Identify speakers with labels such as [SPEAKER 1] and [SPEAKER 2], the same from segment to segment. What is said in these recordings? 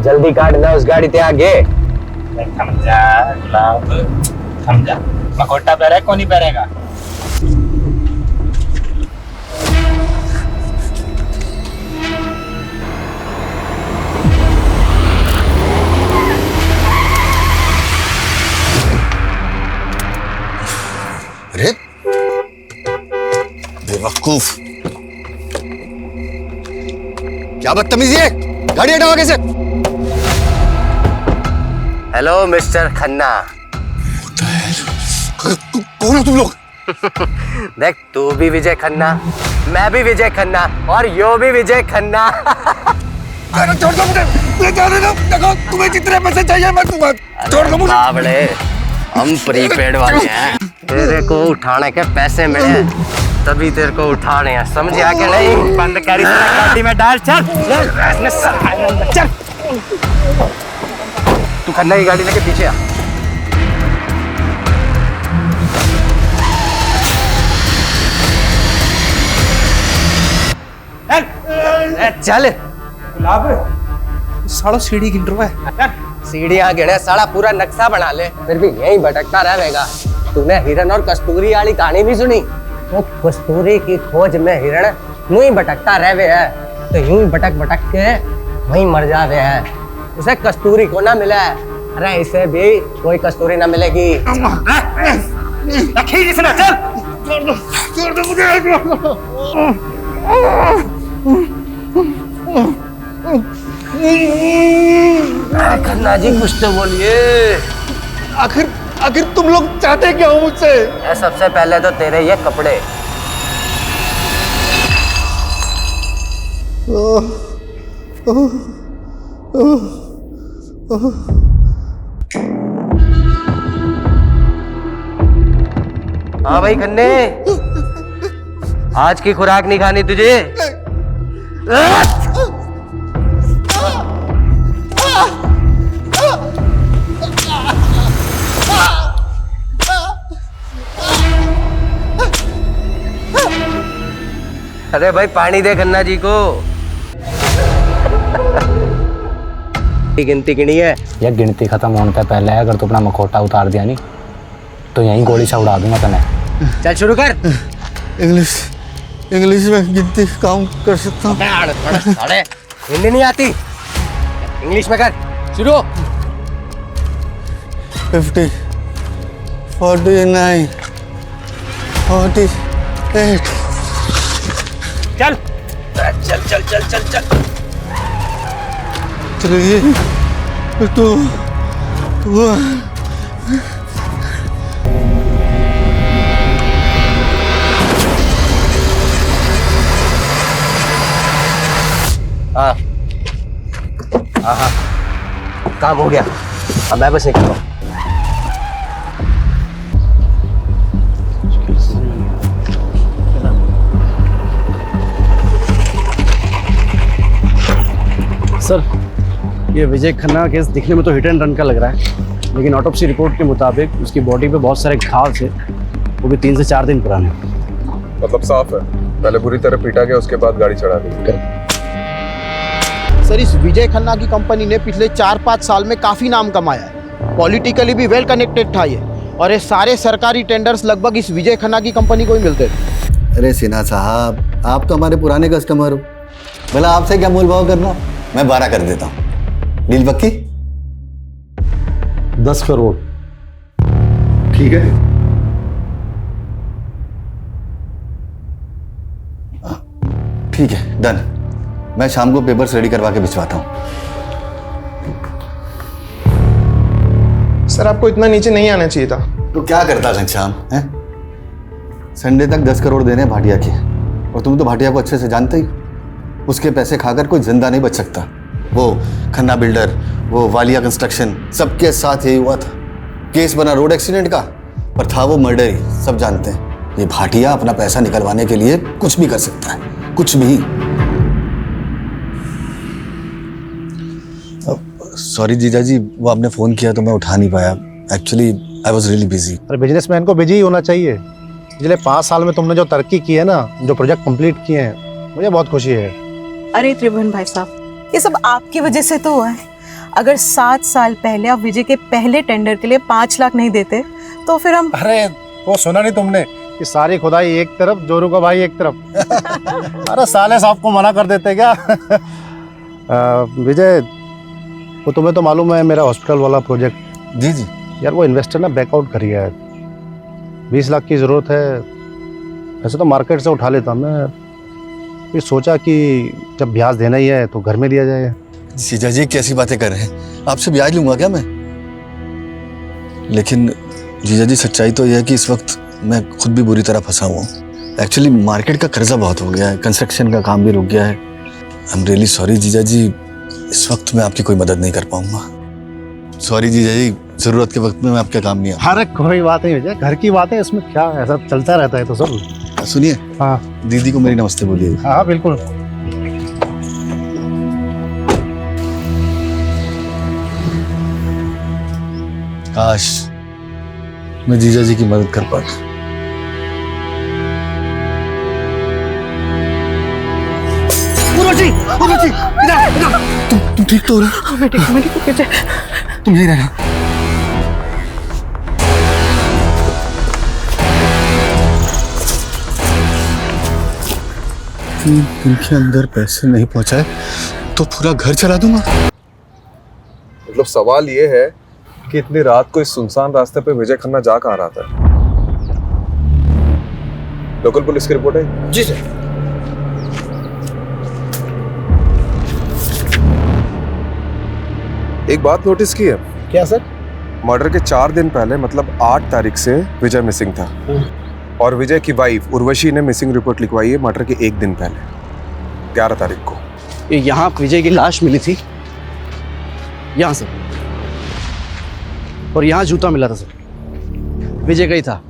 [SPEAKER 1] जल्दी काट ना उस गाड़ी ते आगे।
[SPEAKER 2] थम जा गुलाब, थम जा। मकोटा पहरे कौन नहीं पहरेगा?
[SPEAKER 3] अरे बेवकूफ, क्या बदतमीजी है, गाड़ी हटाओ आगे से।
[SPEAKER 1] Hello mister Khanna.
[SPEAKER 3] कौन हो तुम लोग?
[SPEAKER 1] देख, तू भी विजय खन्ना, मैं भी विजय खन्ना और यो भी विजय खन्ना।
[SPEAKER 3] छोड़ दो मुझे, मुझे जाने दो। देखो तुम्हें जितने पैसे चाहिए मैं दूंगा, छोड़ दो मुझे।
[SPEAKER 1] बावड़े, हम प्रीपेड वाले हैं। तेरे को उठाने के पैसे मिले तभी तेरे को उठा रहे हैं, समझिया कि नहीं?
[SPEAKER 2] बंद कर इसे, गाड़ी में डाल, चल। चल।
[SPEAKER 1] तू खन्ना की गाड़ी लेके पीछे आ। चल।
[SPEAKER 2] गुलाब, साला सीढ़ी गिन रहा है।
[SPEAKER 1] सीढ़ियाँ गिने, साला पूरा नक्शा बना ले, फिर भी यहीं भटकता रहेगा। तूने हिरण और कस्तूरी वाली कहानी भी सुनी? तो कस्तूरी की खोज में हिरण यूं ही भटकता रहे है, तो यूं ही भटक भटक के वहीं मर जावे है। उसे कस्तूरी को ना मिला है, अरे इसे भी कोई कस्तूरी ना मिलेगी। खन्ना जी कुछ तो बोलिए।
[SPEAKER 3] आखिर तुम लोग चाहते क्या हो मुझसे?
[SPEAKER 1] सबसे पहले तो तेरे ये कपड़े। हाँ भाई खन्ने, आज की खुराक नहीं खानी तुझे? अरे भाई पानी दे खन्ना जी को। गिनती गिनी है?
[SPEAKER 4] यह गिनती खत्म होने से पहले अगर तू अपना मखोटा उतार दिया नहीं तो यहीं गोली से उड़ा दूंगा तने।
[SPEAKER 1] चल शुरू कर।
[SPEAKER 3] इंग्लिश में गिनती काम कर सकता हूँ।
[SPEAKER 1] हिंदी नहीं आती, इंग्लिश में कर। शुरू।
[SPEAKER 3] 50, 49, 48।
[SPEAKER 2] चल।
[SPEAKER 1] चल चल चल चल चल।
[SPEAKER 3] 3, 2, 1।
[SPEAKER 1] हाँ हाँ, काम हो गया, अब मैं बस निकल रहा हूँ।
[SPEAKER 4] सर, ये विजय खन्ना केस दिखने में तो हिट एंड रन का लग रहा है, लेकिन ऑटोप्सी रिपोर्ट के मुताबिक उसकी बॉडी पे बहुत सारे घाव थे, वो भी 3 से 4 दिन पुराने।
[SPEAKER 5] मतलब साफ है, पहले बुरी तरह पीटा गया, उसके बाद गाड़ी चढ़ा दी।
[SPEAKER 6] सर, इस विजय खन्ना की कंपनी ने पिछले 4-5 साल में काफ़ी नाम कमाया है। पॉलिटिकली भी वेल कनेक्टेड था ये, और ये सारे सरकारी टेंडर्स लगभग इस विजय खन्ना की कंपनी को ही मिलते थे।
[SPEAKER 3] अरे सिन्हा साहब, आप तो हमारे पुराने कस्टमर हो, भला आपसे क्या मोल भाव करना, मैं 12 कर देता हूँ। डील पक्की?
[SPEAKER 4] 10 करोड़।
[SPEAKER 3] ठीक है। ठीक है, डन। मैं शाम को पेपर्स रेडी करवा के भिजवाता हूँ।
[SPEAKER 7] सर, आपको इतना नीचे नहीं आना चाहिए था।
[SPEAKER 3] तो क्या करता घनश्याम हैं? संडे तक 10 करोड़ देने भाटिया के, और तुम तो भाटिया को अच्छे से जानते ही। उसके पैसे खाकर कोई जिंदा नहीं बच सकता। वो खन्ना बिल्डर, वो वालिया कंस्ट्रक्शन, सबके साथ यही हुआ था। केस बना रोड एक्सीडेंट का, पर था वो मर्डर ही, सब जानते हैं। ये भाटिया अपना पैसा निकलवाने के लिए कुछ भी कर सकता है, कुछ भी। सॉरी जीजा जी, वो आपने फ़ोन किया तो मैं उठा नहीं पाया। Actually I was really busy.
[SPEAKER 8] अरे बिजनेसमैन को बिजी ही होना चाहिए। पिछले 5 साल में तुमने जो तरक्की की है ना, जो प्रोजेक्ट कंप्लीट किए हैं, मुझे बहुत खुशी है।
[SPEAKER 9] अरे त्रिभुवन भाई साहब, ये सब आपकी वजह से तो हुआ है।
[SPEAKER 7] अगर 7 साल पहले आप विजय के पहले टेंडर के लिए 5 लाख नहीं देते तो फिर हम।
[SPEAKER 8] अरे वो सुना नहीं तुमने कि सारी खुदाई एक तरफ, जोरू का भाई एक तरफ। अरे साले साहब को मना कर देते क्या? विजय, वो तुम्हें तो मालूम है मेरा हॉस्पिटल वाला प्रोजेक्ट।
[SPEAKER 3] जी जी।
[SPEAKER 8] यार वो इन्वेस्टर ना बैकआउट करी है, 20 लाख की ज़रूरत है। वैसे तो मार्केट से उठा लेता मैं, ये सोचा कि जब ब्याज देना ही है तो घर में दिया जाए।
[SPEAKER 3] जीजा जी कैसी बातें कर रहे हैं? आपसे ब्याज लूंगा क्या मैं? लेकिन जीजा जी सच्चाई तो यह है कि इस वक्त मैं खुद भी बुरी तरह फंसा हुआ हूँ। एक्चुअली मार्केट का कर्जा बहुत हो गया है, कंस्ट्रक्शन का काम भी रुक गया है। आई एम रियली सॉरी जीजा जी, इस वक्त मैं आपकी कोई मदद नहीं कर पाऊंगा। सॉरी जीजा जी, जरूरत के वक्त में मैं आपके काम नहीं आऊँ।
[SPEAKER 8] अरे कोई बात नहीं विजय, घर की बात है, इसमें क्या ऐसा चलता रहता है तो सब।
[SPEAKER 3] सुनिए,
[SPEAKER 8] हाँ
[SPEAKER 3] दीदी को मेरी नमस्ते बोलिए।
[SPEAKER 8] हाँ बिल्कुल।
[SPEAKER 3] काश मैं जीजा जी की मदद कर पाता। तुम ठीक तो हो रहा?
[SPEAKER 7] मैं ठीक हूँ।
[SPEAKER 3] तुम यही रहना। दिन के अंदर पैसे नहीं पहुंचाए तो पूरा घर चला दूंगा।
[SPEAKER 5] मतलब सवाल ये है कि इतनी रात को इस सुनसान रास्ते पे विजय खन्ना जा कहाँ रहा था? लोकल पुलिस की रिपोर्ट है?
[SPEAKER 6] जी सर।
[SPEAKER 5] एक बात नोटिस की है?
[SPEAKER 6] क्या सर?
[SPEAKER 5] मर्डर के 4 दिन पहले मतलब 8 तारीख से विजय मिसिंग था, और विजय की वाइफ उर्वशी ने मिसिंग रिपोर्ट लिखवाई है मर्डर के 1 दिन पहले 11 तारीख को।
[SPEAKER 4] ये यहाँ विजय की लाश मिली थी, यहाँ से, और यहाँ जूता मिला था सर, विजय का ही था।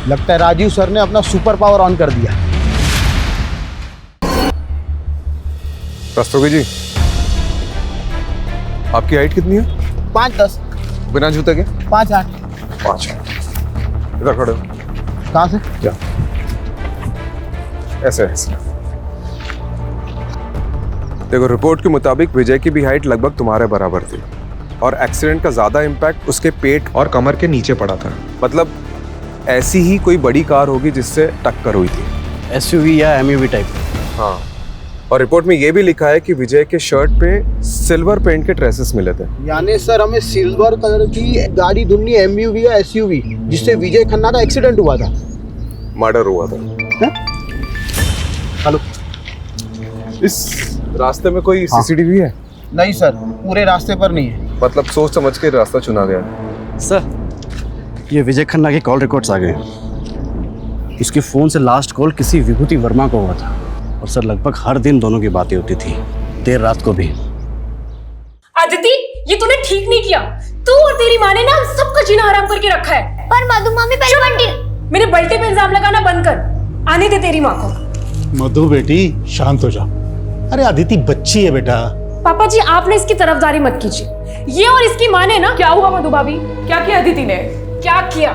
[SPEAKER 6] लगता है राजीव सर ने अपना सुपर पावर ऑन कर दिया।
[SPEAKER 5] रस्तोगी जी, आपकी हाइट कितनी है?
[SPEAKER 6] 5'10",
[SPEAKER 5] बिना जूते के?
[SPEAKER 6] 5'8".
[SPEAKER 5] 5। इधर खड़े हो।
[SPEAKER 6] कहाँ से?
[SPEAKER 5] क्या? ऐसे ऐसे। देखो, रिपोर्ट के मुताबिक विजय की भी हाइट लगभग तुम्हारे बराबर थी, और एक्सीडेंट का ज्यादा इम्पैक्ट उसके पेट और कमर के नीचे पड़ा था। मतलब ऐसी ही कोई बड़ी कार होगी जिससे टक्कर हुई थी।
[SPEAKER 4] SUV या MUV टाइप।
[SPEAKER 5] हाँ, और रिपोर्ट में ये भी लिखा है कि विजय के शर्ट पे सिल्वर पेंट के ट्रेसेस मिले थे।
[SPEAKER 6] यानी सर हमें सिल्वर कलर की गाड़ी ढूंढनी, MUV या SUV, जिससे विजय खन्ना का एक्सीडेंट हुआ था,
[SPEAKER 5] मर्डर हुआ था।
[SPEAKER 6] हेलो,
[SPEAKER 5] इस रास्ते में कोई CCTV है?
[SPEAKER 6] नहीं सर, पूरे रास्ते पर नहीं है।
[SPEAKER 5] मतलब सोच समझ के रास्ता चुना गया।
[SPEAKER 4] सर, ये विजय खन्ना के कॉल रिकॉर्ड्स आ गए। उसके फ़ोन से लास्ट कॉल किसी विभूति वर्मा को हुआ था, और सर लगभग हर दिन दोनों की बातें होती थी, देर रात को भी।
[SPEAKER 9] अदिति, ये तूने ठीक नहीं किया। तू और तेरी माँ ने ना हम सबका जीना हराम करके रखा है।
[SPEAKER 10] पर मधु मामी पहले बंटी।
[SPEAKER 9] मेरे बल्टे पे इल्जाम लगाना बंद कर। आने दे तेरी माँ को।
[SPEAKER 8] मधु बेटी शांत हो जा। अरे अदिति बच्ची है बेटा।
[SPEAKER 9] पापा जी, आपने इसकी तरफदारी मत कीजिए। ये और इसकी माँ ने ना। क्या हुआ मधु भाभी? क्या किया अदिति ने? क्या किया?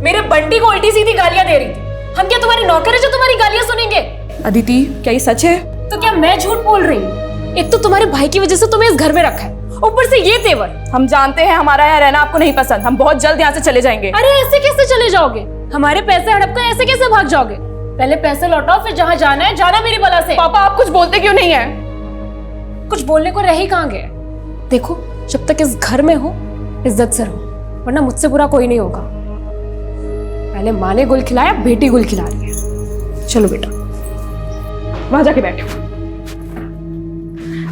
[SPEAKER 9] मेरे बंटी को उल्टी सीधी गालियां दे रही थी। हम क्या तुम्हारे नौकर है जो तुम्हारी गालियां सुनेंगे?
[SPEAKER 10] अदिति, क्या ये सच है?
[SPEAKER 9] तो क्या मैं झूठ बोल रही हूँ? एक तो तुम्हारे भाई की वजह से तुम्हें इस घर में रखा है, ऊपर से ये तेवर।
[SPEAKER 10] हम जानते हैं हमारा यहाँ रहना आपको नहीं पसंद, हम बहुत जल्द यहाँ से चले जाएंगे।
[SPEAKER 9] अरे ऐसे कैसे चले जाओगे? हमारे पैसे हड़प कर ऐसे कैसे भाग जाओगे? पहले पैसे लौटाओ, फिर जहाँ जाना है जाना मेरी बला से।
[SPEAKER 10] पापा, आप कुछ बोलते क्यों नहीं है?
[SPEAKER 9] कुछ बोलने को रह ही कहाँ गए? देखो, जब तक इस घर में हो इज्जत से रहो, वरना मुझसे बुरा कोई नहीं होगा। पहले माँ ने गुल खिलाया, बेटी गुल खिला रही है। चलो बेटा,
[SPEAKER 10] वहां जाके बैठो।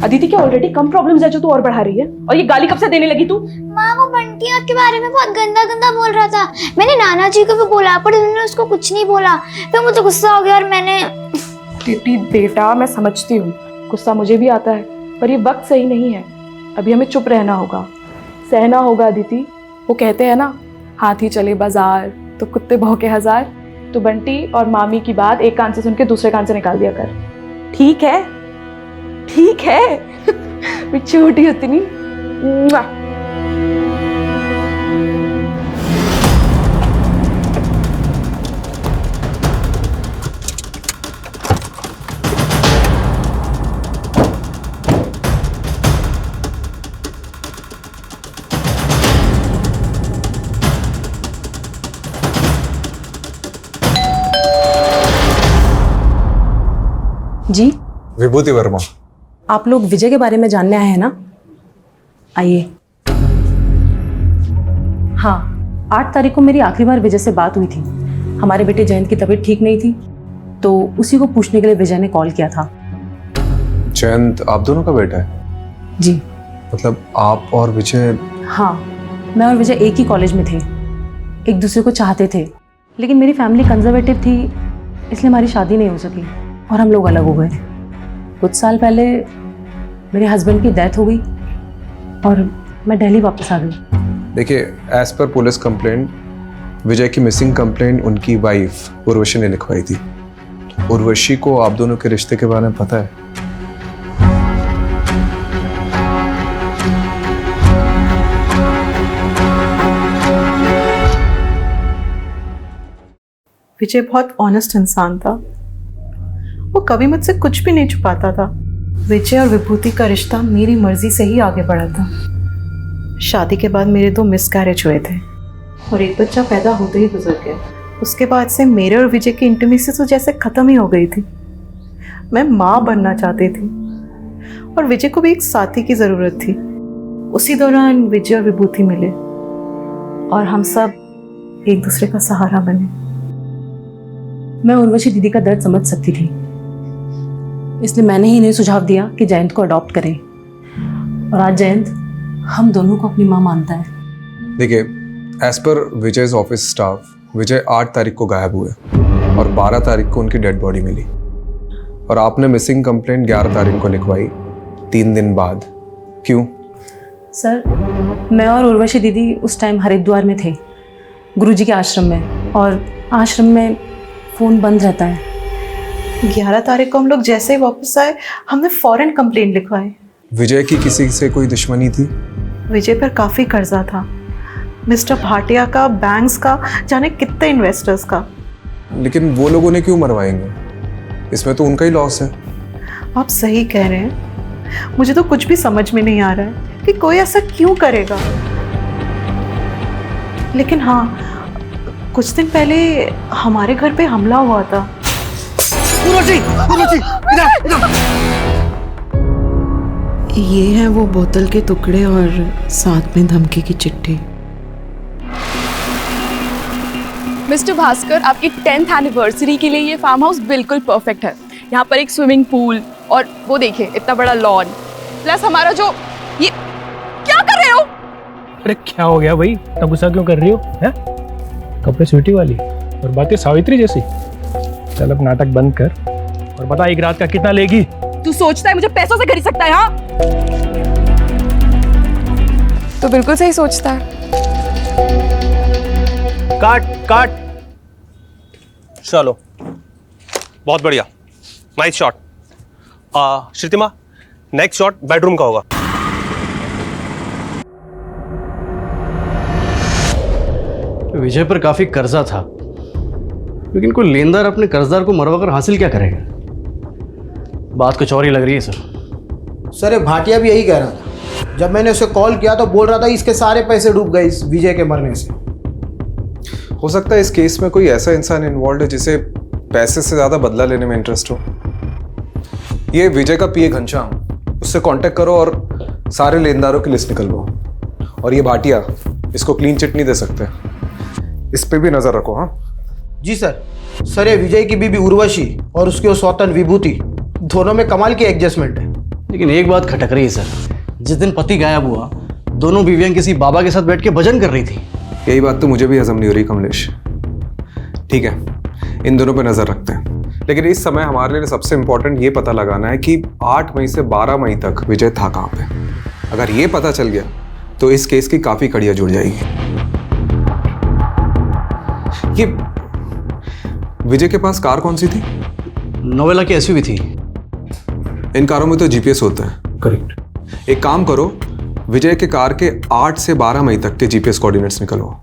[SPEAKER 10] अदिति, क्या ऑलरेडी कम प्रॉब्लम्स है जो तू और बढ़ा रही है? और ये गाली कब से देने लगी तू?
[SPEAKER 11] माँ, वो बंटी आपके बारे में बहुत गंदा गंदा बोल रहा था। मैंने नाना जी को भी बोला, पर उन्होंने उसको कुछ नहीं बोला। फिर मुझे गुस्सा हो गया और मैंने।
[SPEAKER 10] दीदी बेटा, मैं समझती हूँ, गुस्सा मुझे भी आता है, पर ये वक्त सही नहीं है। अभी हमें चुप रहना होगा, सहना होगा। अदिति, वो कहते हैं ना, हाथी चले बाजार तो कुत्ते भौंके हजार। तो बंटी और मामी की बात एक कान से सुन के दूसरे कान से निकाल दिया कर। ठीक है, ठीक है। मैं छोटी होती नहीं। मुआ।
[SPEAKER 7] जी,
[SPEAKER 5] विभूति वर्मा।
[SPEAKER 7] आप लोग विजय के बारे में जानने आए हैं ना? आइए। हाँ, 8 तारीख को मेरी आखिरी बार विजय से बात हुई थी। हमारे बेटे जयंत की तबीयत ठीक नहीं थी, तो उसी को पूछने के लिए विजय ने कॉल किया था।
[SPEAKER 5] जयंत आप दोनों का बेटा है?
[SPEAKER 7] जी।
[SPEAKER 5] मतलब आप और विजय?
[SPEAKER 7] हाँ, मैं और विजय एक ही कॉलेज में थे, एक दूसरे को चाहते थे, लेकिन मेरी फैमिली कंजर्वेटिव थी, इसलिए हमारी शादी नहीं हो सकी और हम लोग अलग हो गए। कुछ साल पहले मेरे हस्बैंड की डेथ हो गई और मैं दिल्ली वापस आ गई।
[SPEAKER 5] देखिए, एज पर पुलिस कंप्लेंट, विजय की मिसिंग कंप्लेंट उनकी वाइफ उर्वशी ने लिखवाई थी। उर्वशी को आप दोनों के रिश्ते के बारे में पता है?
[SPEAKER 7] विजय बहुत ऑनेस्ट इंसान था, वो कभी मुझसे कुछ भी नहीं छुपाता था। विजय और विभूति का रिश्ता मेरी मर्जी से ही आगे बढ़ा था। शादी के बाद मेरे 2 मिसकैरेज हुए थे और एक बच्चा पैदा होते ही गुजर गया। उसके बाद से मेरे और विजय की इंटीमेसी तो जैसे ख़त्म ही हो गई थी। मैं माँ बनना चाहती थी और विजय को भी एक साथी की ज़रूरत थी। उसी दौरान विजय और विभूति मिले और हम सब एक दूसरे का सहारा बने। मैं उर्वशी दीदी का दर्द समझ सकती थी, इसलिए मैंने ही इन्हें सुझाव दिया कि जयंत को अडॉप्ट करें और आज जयंत हम दोनों को अपनी माँ मानता है।
[SPEAKER 5] देखिए, as per Vijay's office staff, विजय 8 तारीख को गायब हुए और 12 तारीख को उनकी डेड बॉडी मिली और आपने मिसिंग कंप्लेंट 11 तारीख को लिखवाई, 3 दिन बाद। क्यों?
[SPEAKER 7] सर, मैं और उर्वशी दीदी उस टाइम हरिद्वार में थे, गुरुजी के आश्रम में, और आश्रम में फ़ोन बंद रहता है। 11 तारीख को हम लोग जैसे ही वापस आए, हमने फौरन कंप्लेंट लिखवाई।
[SPEAKER 5] विजय की किसी से कोई दुश्मनी थी?
[SPEAKER 7] विजय पर काफ़ी कर्जा था, मिस्टर भाटिया का, बैंक्स का, जाने कितने इन्वेस्टर्स का।
[SPEAKER 5] लेकिन वो लोग उन्हें क्यों मरवाएंगे? इसमें तो उनका ही लॉस है।
[SPEAKER 7] आप सही कह रहे हैं, मुझे तो कुछ भी समझ में नहीं आ रहा है कि कोई ऐसा क्यों करेगा। लेकिन हाँ, कुछ दिन पहले हमारे घर पे हमला हुआ था। ये है वो बोतल के टुकड़े और साथ में धमकी की चिट्ठी।
[SPEAKER 10] मिस्टर भास्कर, आपकी 10th एनिवर्सरी के लिए ये फार्म हाउस बिल्कुल परफेक्ट है। यहाँ पर एक स्विमिंग पूल और वो देखिए इतना बड़ा लॉन, प्लस हमारा जो ये क्या कर रहे हो?
[SPEAKER 2] अरे क्या हो गया भाई, इतना गुस्सा क्यों कर रही हो? हैं? कपड़े स्वीटी वाली और बातें सावित्री जैसी। चल अब नाटक बंद कर और बता एक रात का कितना लेगी?
[SPEAKER 10] तू सोचता है मुझे पैसों से खरीद सकता है? हाँ, तो बिल्कुल सही सोचता है।
[SPEAKER 12] काट काट। चलो, बहुत बढ़िया, nice shot. Shrutima, next shot bedroom का होगा।
[SPEAKER 4] विजय पर काफी कर्जा था, लेकिन कोई लेनदार अपने कर्जदार को मरवा कर हासिल क्या करेगा? बात कुछ और ही लग रही है सर।
[SPEAKER 6] सर, ये भाटिया भी यही कह रहा था। जब मैंने उसे कॉल किया तो बोल रहा था इसके सारे पैसे डूब गए इस विजय के मरने से।
[SPEAKER 5] हो सकता है इस केस में कोई ऐसा इंसान इन्वॉल्व है जिसे पैसे से ज्यादा बदला लेने में इंटरेस्ट हो। ये विजय का पीए घनश्याम, उससे कांटेक्ट करो और सारे लेनदारों की लिस्ट निकलवाओ। और ये भाटिया, इसको क्लीन चिट नहीं दे सकते, इस पे भी नजर रखो। हाँ
[SPEAKER 6] जी सर। सर, ये विजय की बीबी उर्वशी और उसकी वो सौतन विभूति, दोनों में कमाल की एडजस्टमेंट है।
[SPEAKER 4] लेकिन एक बात खटक रही है सर, जिस दिन पति गायब हुआ, दोनों बीवियां किसी बाबा के साथ बैठ के भजन कर रही थी।
[SPEAKER 5] यही बात तो मुझे भी हजम नहीं हो रही कमलेश। ठीक है, इन दोनों पे नजर रखते हैं, लेकिन इस समय हमारे लिए सबसे इंपॉर्टेंट ये पता लगाना है कि 8 मई से 12 मई तक विजय था कहाँ पे। अगर ये पता चल गया तो इस केस की काफी कड़ियां जुड़ जाएगी। ये विजय के पास कार कौन सी थी?
[SPEAKER 4] नोवेला की एसयूवी थी।
[SPEAKER 5] इन कारों में तो जीपीएस होता है।
[SPEAKER 2] करेक्ट।
[SPEAKER 5] एक काम करो, विजय के कार के 8 से 12 मई तक के जीपीएस कोऑर्डिनेट्स निकलवाओ।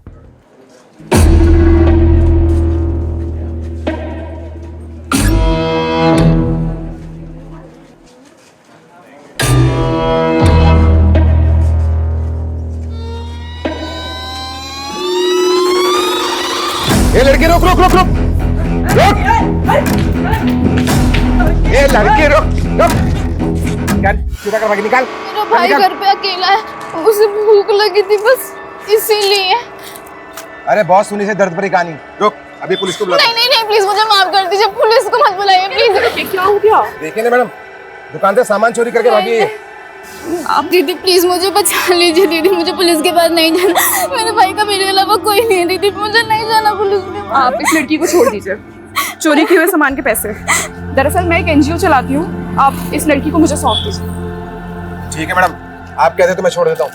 [SPEAKER 6] ये लड़की रुक रुक रुक रुक रुक, ये लड़की रुक रुक, निकाल सीधा कर, निकाल।
[SPEAKER 10] मेरा भाई घर पे अकेला है, उसे भूख लगी थी बस इसीलिए।
[SPEAKER 6] अरे बहुत सुनी से दर्द भरी कहानी, रुक अभी पुलिस को बुला।
[SPEAKER 10] नहीं नहीं नहीं, प्लीज मुझे माफ कर दीजिए, पुलिस को मत बुलाइए प्लीज। क्या हो गया?
[SPEAKER 6] देखिए ना मैडम, दुकान से सामान चोरी करके भागी है।
[SPEAKER 10] आप दीदी प्लीज मुझे बचा लीजिए दीदी, मुझे पुलिस के पास नहीं जाना, मेरे भाई का मेरे अलावा कोई नहीं है दीदी, मुझे नहीं जाना पुलिस के पास।
[SPEAKER 13] आप इस लड़की को छोड़ दीजिए, चोरी किए हुए सामान के पैसे। दरअसल मैं एक एनजीओ चलाती हूँ, आप इस लड़की को मुझे सौंप दीजिए।
[SPEAKER 6] ठीक है मैडम, आप कहते तो मैं छोड़ देता हूँ।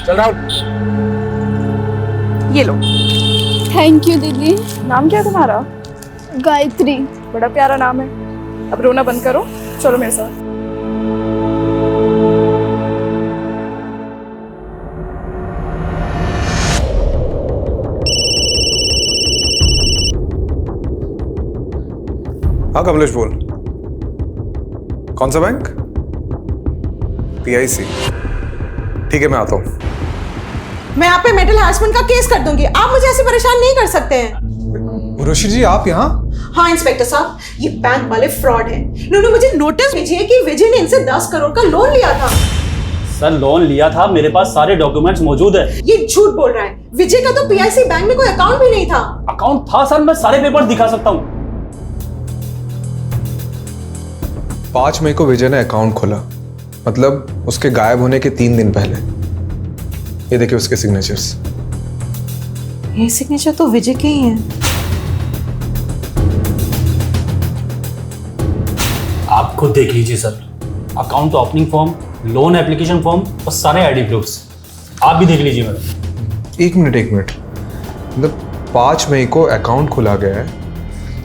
[SPEAKER 6] चल राहुल,
[SPEAKER 13] ये लो।
[SPEAKER 10] थैंक यू दीदी।
[SPEAKER 13] नाम क्या है तुम्हारा?
[SPEAKER 10] गायत्री।
[SPEAKER 13] बड़ा प्यारा नाम है। अब रोना बंद करो, चलो मेरे साथ।
[SPEAKER 5] हाँ कमलेश बोल, कौन सा बैंक? PIC। ठीक है मैं आता हूँ।
[SPEAKER 7] मैं आप पे मेंटल हैरेसमेंट का केस कर दूंगी, आप मुझे ऐसे परेशान नहीं कर सकते हैं।
[SPEAKER 5] उर्वशी जी आप यहाँ?
[SPEAKER 7] हाँ इंस्पेक्टर साहब, ये बैंक वाले फ्रॉड हैं। इन्होंने मुझे नोटिस भेजी है कि विजय ने इनसे 10 करोड़ का लोन लिया था।
[SPEAKER 4] सर लोन लिया था, मेरे पास सारे डॉक्यूमेंट्स मौजूद है।
[SPEAKER 7] ये झूठ बोल रहा है। विजय का तो PIC बैंक में कोई अकाउंट भी नहीं था।
[SPEAKER 4] अकाउंट था सर, मैं सारे पेपर दिखा सकता हूँ।
[SPEAKER 5] 5 मई को विजय ने अकाउंट खोला, मतलब उसके गायब होने के 3 दिन पहले। ये देखिए उसके सिग्नेचर्स।
[SPEAKER 7] ये सिग्नेचर तो विजय के ही हैं।
[SPEAKER 4] आप खुद देख लीजिए sir, account opening form, loan application form और सारे आईडी प्रूफ्स आप भी देख लीजिए मैडम।
[SPEAKER 5] एक मिनट, मतलब 5 मई को अकाउंट खुला गया है,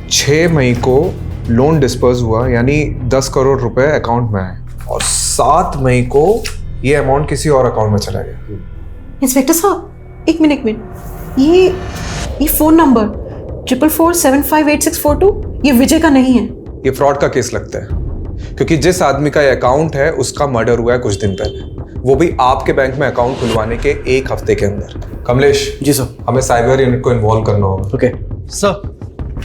[SPEAKER 5] 6 मई को लोन डिस्पर्स हुआ, यानी 10 करोड़ रुपए अकाउंट में आए, और 7 मई को ये अमाउंट किसी और अकाउंट में चला गया।
[SPEAKER 7] इंस्पेक्टर साहब एक मिनट, ये फोन नंबर 4447584642 ये विजय का नहीं है।
[SPEAKER 5] ये फ्रॉड का केस लगता है, क्योंकि जिस आदमी का ये अकाउंट है उसका मर्डर हुआ है कुछ दिन पहले, वो भी आपके बैंक में अकाउंट खुलवाने के 1 हफ्ते के अंदर। कमलेश
[SPEAKER 4] जी सर।
[SPEAKER 5] हमें साइबर यूनिट को इन्वॉल्व करना होगा।
[SPEAKER 4] ओके सर,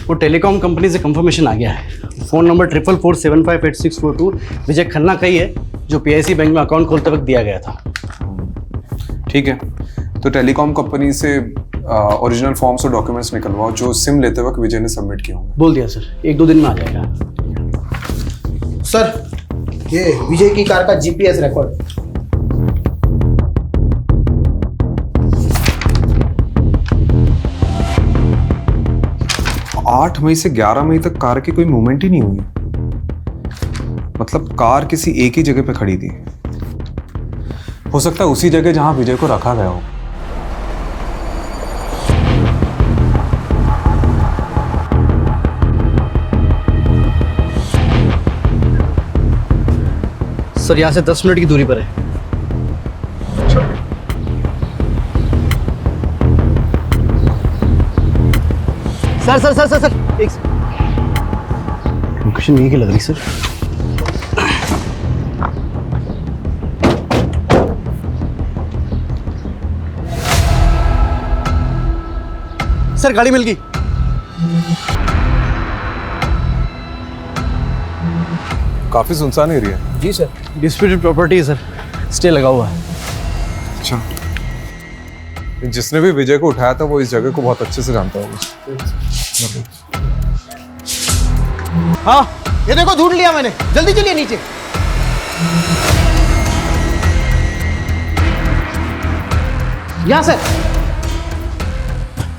[SPEAKER 4] वो टेलीकॉम कंपनी से कंफर्मेशन आ गया है। फोन नंबर 4447584642 विजय खन्ना का ही है, जो PIC बैंक में अकाउंट खोलते वक्त दिया गया था।
[SPEAKER 5] ठीक है, तो टेलीकॉम कंपनी से ओरिजिनल फॉर्म्स और डॉक्यूमेंट्स निकलवाओ जो सिम लेते वक्त विजय ने सबमिट किए होंगे।
[SPEAKER 4] बोल दिया सर, 1-2 दिन में आ जाएगा।
[SPEAKER 6] सर ये विजय की कार का GPS रिकॉर्ड।
[SPEAKER 5] आठ मई से 11 मई तक कार की कोई मूवमेंट ही नहीं हुई, मतलब कार किसी एक ही जगह पे खड़ी थी। हो सकता है उसी जगह जहां विजय को रखा गया हो।
[SPEAKER 4] सर यहाँ से 10 मिनट की दूरी पर है। Sir sir sir sir sir एक लोकेशन यही की लग रही सर। सर गाड़ी मिल गई।
[SPEAKER 5] काफी सुनसान एरिया है।
[SPEAKER 6] जी सर।
[SPEAKER 4] डिस्प्यूटेड प्रॉपर्टी है सर, स्टे लगा हुआ है।
[SPEAKER 5] अच्छा, जिसने भी विजय को उठाया था वो इस जगह को बहुत अच्छे से जानता होगा।
[SPEAKER 6] हाँ ये देखो ढूंढ लिया मैंने, जल्दी चलिए नीचे। यहाँ सर,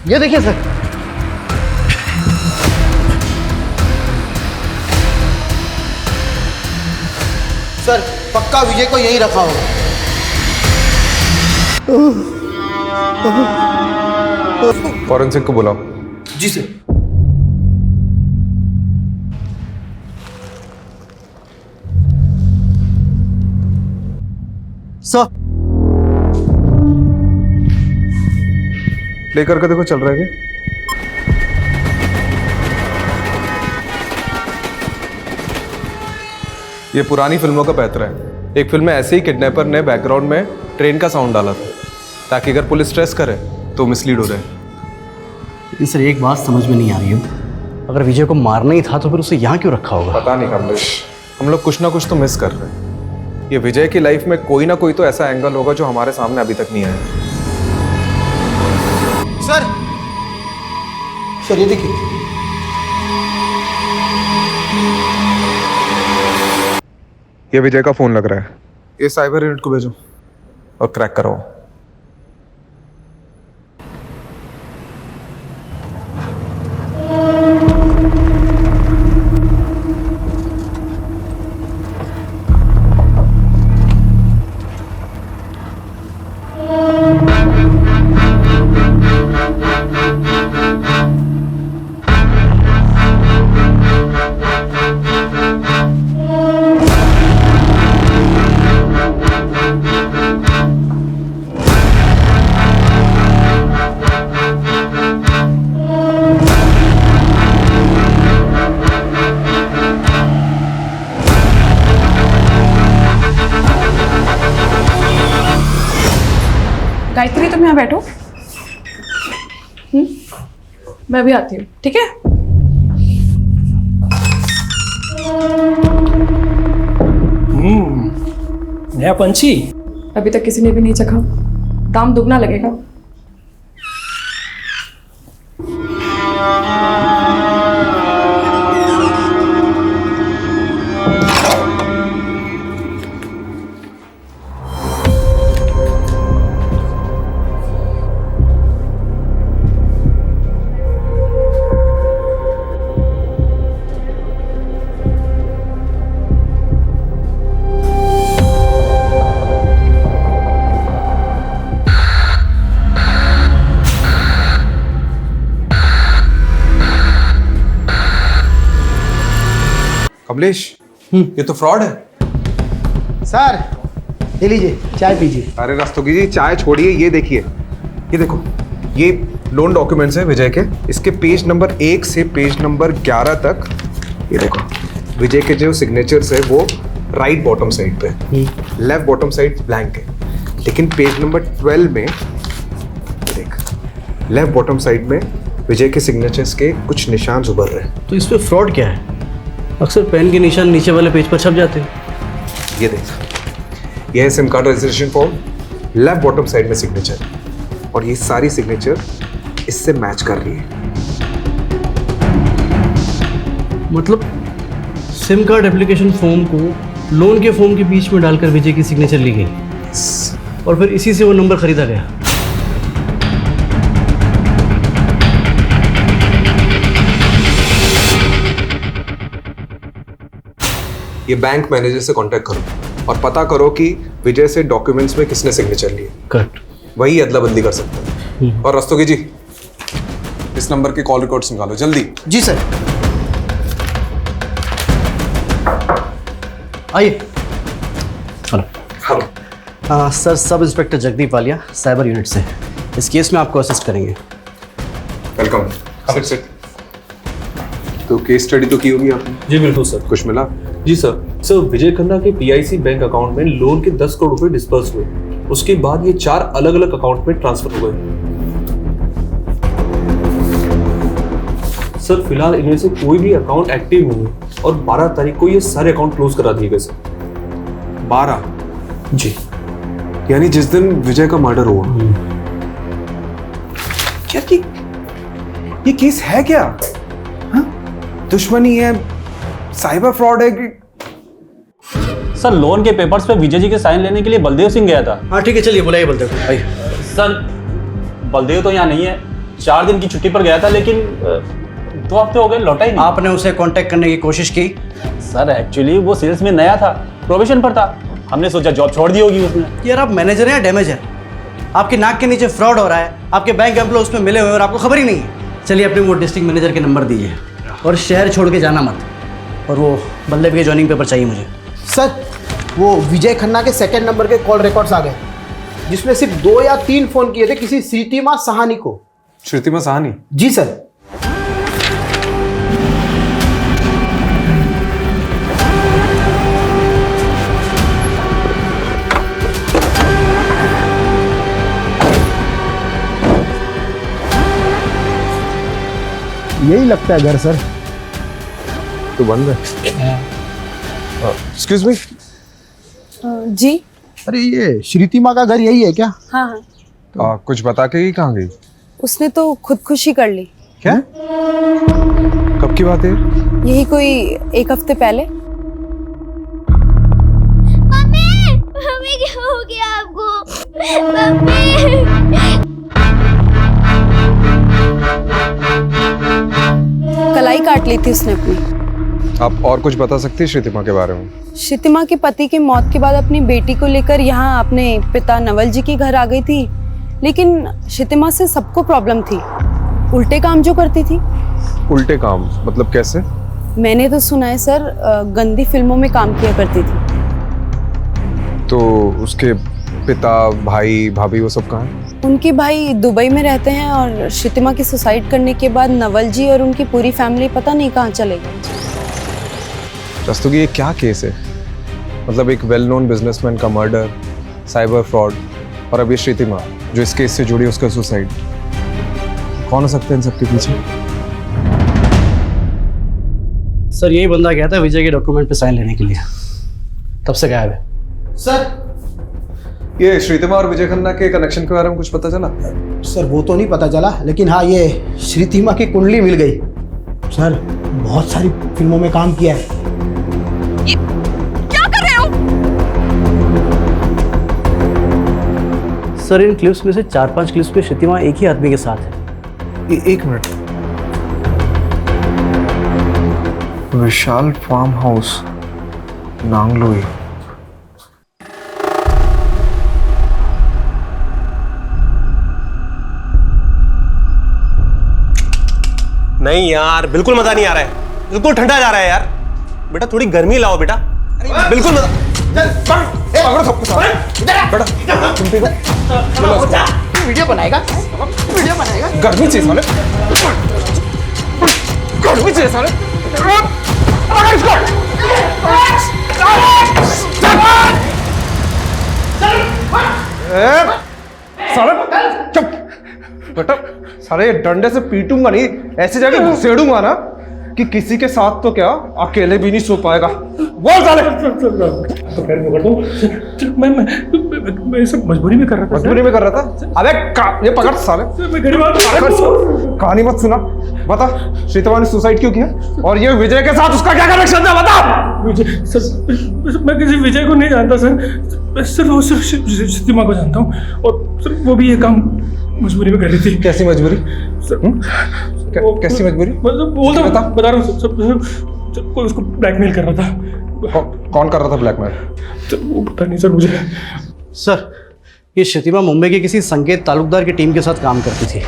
[SPEAKER 6] ये देखिए सर। सर पक्का विजय को यहीं रखा होगा।
[SPEAKER 5] फॉरेंसिक को बुलाओ।
[SPEAKER 6] जी सर।
[SPEAKER 5] प्ले करके देखो चल रहा है क्या? ये पुरानी फिल्मों का पैतरा है। एक फिल्म में ऐसे ही किडनैपर ने बैकग्राउंड में ट्रेन का साउंड डाला था ताकि अगर पुलिस स्ट्रेस करे तो मिसलीड हो रहे।
[SPEAKER 4] लेकिन सर एक बात समझ में नहीं आ रही है, अगर विजय को मारना ही था तो फिर उसे यहाँ क्यों रखा होगा?
[SPEAKER 5] पता नहीं कमलेश, हम लोग कुछ ना कुछ तो मिस कर रहे हैं। ये विजय की लाइफ में कोई ना कोई तो ऐसा एंगल होगा जो हमारे सामने अभी तक नहीं आया।
[SPEAKER 6] सर ये देखिए,
[SPEAKER 5] ये विजय का फोन लग रहा है। ये साइबर यूनिट को भेजो और क्रैक कराओ।
[SPEAKER 10] गायत्री तुम यहाँ बैठो। मैं भी आती हूँ, ठीक है?
[SPEAKER 2] नया पंछी
[SPEAKER 10] अभी तक किसी ने भी नहीं चखा, दाम दुगना लगेगा।
[SPEAKER 5] कमलेश, ये तो फ्रॉड है।
[SPEAKER 6] सर ये लीजिए चाय पीजिए।
[SPEAKER 5] अरे रस्तोगी जी, चाय छोड़िए, ये देखिए, ये देखो, ये लोन डॉक्यूमेंट्स हैं विजय के। इसके पेज नंबर 1 से पेज नंबर 11 तक ये देखो, विजय के जो सिग्नेचर्स है वो राइट बॉटम साइड पे, लेफ्ट बॉटम साइड ब्लैंक है। लेकिन पेज नंबर 12 में देख, लेफ्ट बॉटम साइड में विजय के सिग्नेचर्स के कुछ निशान उभर रहे हैं।
[SPEAKER 4] तो इसमें फ्रॉड क्या है? अक्सर पेन के निशान नीचे वाले पेज पर छप जाते हैं।
[SPEAKER 5] ये देख, ये है SIM card registration form, left bottom side में सिग्नेचर, और ये सारी सिग्नेचर इससे मैच कर रही है।
[SPEAKER 4] मतलब सिम कार्ड एप्लीकेशन फॉर्म को लोन के फॉर्म के बीच में डालकर विजय की सिग्नेचर ली गई और फिर इसी से वो नंबर खरीदा गया।
[SPEAKER 5] ये बैंक मैनेजर से कांटेक्ट करो और पता करो कि विजय से डॉक्यूमेंट्स में किसने सिग्नेचर लिए।
[SPEAKER 4] करेक्ट,
[SPEAKER 5] वही अदला बदली कर सकते हैं। और रस्तोगी जी, इस नंबर के कॉल रिकॉर्ड्स निकालो जल्दी।
[SPEAKER 6] जी सर।
[SPEAKER 4] आइए। Hello.
[SPEAKER 5] Hello.
[SPEAKER 4] Sir, sub inspector Jagdeep Walia, cyber unit से। इस केस में आपको असिस्ट करेंगे।
[SPEAKER 5] वेलकम। Sit sit. तो केस स्टडी तो की होगी आपने?
[SPEAKER 12] जी बिल्कुल सर।
[SPEAKER 5] कुछ मिला?
[SPEAKER 12] जी सर विजय खन्ना के PIC बैंक अकाउंट में लोन के 10 करोड़ रुपए डिस्पर्स हुए। उसके बाद ये 4 अलग अलग अकाउंट में ट्रांसफर हो गए। सर फिलहाल इनमें से कोई भी अकाउंट एक्टिव नहीं है और 12 तारीख को ये सारे अकाउंट क्लोज करा दिए गए सर।
[SPEAKER 5] 12?
[SPEAKER 12] जी।
[SPEAKER 5] यानी जिस दिन विजय का मर्डर हुआ। क्या ये केस है क्या? हाँ? दुश्मनी है, साइबर फ्रॉड है कि?
[SPEAKER 14] सर लोन के पेपर्स पे विजय जी के साइन लेने के लिए बलदेव सिंह गया था।
[SPEAKER 4] हाँ ठीक है, चलिए बुलाइए बलदेव को। आइए।
[SPEAKER 14] सर बलदेव तो यहाँ नहीं है, 4 दिन की छुट्टी पर गया था, लेकिन 2 हफ्ते हो गए लौटा ही नहीं।
[SPEAKER 4] आपने उसे कांटेक्ट करने की कोशिश की?
[SPEAKER 14] सर एक्चुअली वो सेल्स में नया था, प्रोबेशन पर था, हमने सोचा जॉब छोड़ दी होगी उसने।
[SPEAKER 4] यार आप मैनेजर हैं या डैमेजर? आपके नाक के नीचे फ्रॉड हो रहा है, आपके बैंक एम्प्लॉय उसमें मिले हुए और आपको खबर ही नहीं है। चलिए अपने वो डिस्ट्रिक्ट मैनेजर के नंबर दीजिए और शहर छोड़ के जाना मत। और वो बल्देव के ज्वाइनिंग पेपर चाहिए मुझे।
[SPEAKER 6] सर वो विजय खन्ना के 2nd नंबर के कॉल रिकॉर्ड्स आ गए जिसमें सिर्फ 2 या 3 फोन किए थे किसी श्रीतिमा सहानी को।
[SPEAKER 5] श्रुतिमा साहनी।
[SPEAKER 6] जी सर। यही लगता है घर सर।
[SPEAKER 5] तू बंद है। Excuse me.
[SPEAKER 10] जी।
[SPEAKER 6] अरे ये श्रुतिमा का घर यही है क्या?
[SPEAKER 10] हाँ हाँ।
[SPEAKER 5] कुछ बता के ही कहाँ गई?
[SPEAKER 10] उसने तो खुदकुशी कर ली।
[SPEAKER 5] क्या? कब की बात है?
[SPEAKER 10] यही कोई 1 हफ्ते पहले।
[SPEAKER 11] मम्मी, मम्मी क्या हो गया आपको? मम्मी।
[SPEAKER 10] कलाई काट ली थी उसने अपनी।
[SPEAKER 5] आप और कुछ बता सकती है श्रुतिमा के बारे में?
[SPEAKER 10] श्रुतिमा के पति की मौत के बाद अपनी बेटी को लेकर यहाँ अपने पिता नवल जी के घर आ गई थी, लेकिन श्रुतिमा से सबको प्रॉब्लम थी। उल्टे काम जो करती थी।
[SPEAKER 5] उल्टे काम मतलब कैसे?
[SPEAKER 10] मैंने तो सुना है सर, गंदी फिल्मों में काम किया करती थी।
[SPEAKER 5] तो उसके पिता, भाई, भाभी वो सब कहाँ हैं?
[SPEAKER 10] उनके भाई दुबई में रहते हैं और श्रुतिमा की सुसाइड करने के बाद नवल जी और उनकी पूरी फैमिली पता नहीं कहाँ चले गए।
[SPEAKER 5] रस्तोगी, ये क्या केस है? मतलब एक वेल नोन बिजनेसमैन का मर्डर, साइबर फ्रॉड और अब ये श्रुतिमा जो इस केस से जुड़ी उसका सुसाइड। कौन हो सकते हैं इन सबके पीछे?
[SPEAKER 4] सर यही बंदा गया था विजय के डॉक्यूमेंट पे साइन लेने के लिए, तब से गायब है।
[SPEAKER 6] सर
[SPEAKER 5] ये श्रुतिमा और विजय खन्ना के कनेक्शन के बारे में कुछ पता चला?
[SPEAKER 6] सर वो तो नहीं पता चला, लेकिन हाँ ये श्रुतिमा की कुंडली मिल गई। सर बहुत सारी फिल्मों में काम किया है।
[SPEAKER 13] क्या कर रहे हो?
[SPEAKER 4] सर इन क्लिप्स में से 4-5 क्लिप्स में श्रुतिमा एक ही आदमी के साथ है।
[SPEAKER 5] एक मिनट। विशाल फार्म हाउस, नांगलोई।
[SPEAKER 1] नहीं यार, बिल्कुल मजा नहीं आ रहा है, बिल्कुल ठंडा जा रहा है यार। बेटा थोड़ी गर्मी लाओ बेटा। बिल्कुल मजा। बेटा तुम भी
[SPEAKER 6] वीडियो बनाएगा, वीडियो बनाएगा।
[SPEAKER 5] गर्मी चाहिए साले, गर्मी चाहिए साले। साले चुप। बेटा साले डंडे से पीटूंगा नहीं, ऐसे जाके घुसेड़ूंगा ना कि किसी के साथ तो क्या अकेले भी नहीं सो पाएगा। बोल साले।
[SPEAKER 2] तो खैर मैं करता हूँ। मैं सब मजबूरी में कर रहा था।
[SPEAKER 5] मजबूरी में कर रहा था? अबे ये पकड़ साले।
[SPEAKER 2] मैं गरीब आदमी।
[SPEAKER 5] कहानी मत सुना, बता श्रुतिमा ने सुसाइड क्यों किया और ये विजय के साथ उसका क्या कनेक्शन था? बता।
[SPEAKER 2] विजय सर, मैं किसी विजय को नहीं जानता सर, सिर्फ श्रुतिमा को जानता हूँ और सर वो भी ये काम मजबूरी में कर रही थी।
[SPEAKER 5] कैसी मजबूरी? कैसी मजबूरी?
[SPEAKER 2] मतलब बता रहा हूँ सर, कोई उसको ब्लैकमेल कर रहा था।
[SPEAKER 5] कौन कर रहा था ब्लैकमेल?
[SPEAKER 2] तो वो पता नहीं सर मुझे।
[SPEAKER 4] सर ये श्रुतिमा मुंबई के किसी संकेत तालुकदार की टीम के साथ काम करती थी।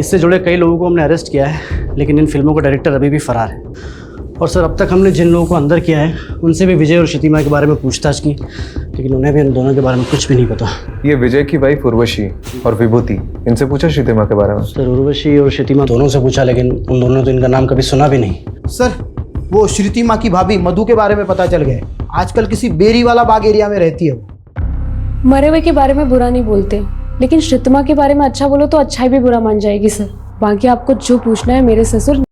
[SPEAKER 4] इससे जुड़े कई लोगों को हमने अरेस्ट किया है, लेकिन इन फिल्मों का डायरेक्टर अभी भी फरार है। और सर अब तक हमने जिन लोगों को अंदर किया है उनसे भी विजय और श्रुतिमा के बारे में पूछताछ की, लेकिन उन्हें भी इन दोनों के बारे में कुछ भी नहीं पता।
[SPEAKER 5] ये विजय की वाइफ उर्वशी और विभूति, इनसे पूछा श्रुतिमा के बारे में?
[SPEAKER 4] सर उर्वशी और श्रुतिमा दोनों से पूछा, लेकिन उन दोनों ने तो इनका नाम कभी सुना भी नहीं।
[SPEAKER 6] सर वो श्रुतिमा की भाभी मधु के बारे में पता चल गया, आजकल किसी बेरी वाला बाग एरिया में रहती है वो।
[SPEAKER 9] मरे हुए के बारे में बुरा नहीं बोलते, लेकिन श्रुतिमा के बारे में अच्छा बोलो तो अच्छा भी बुरा मान जाएगी सर। बाकी आपको जो पूछना है मेरे ससुर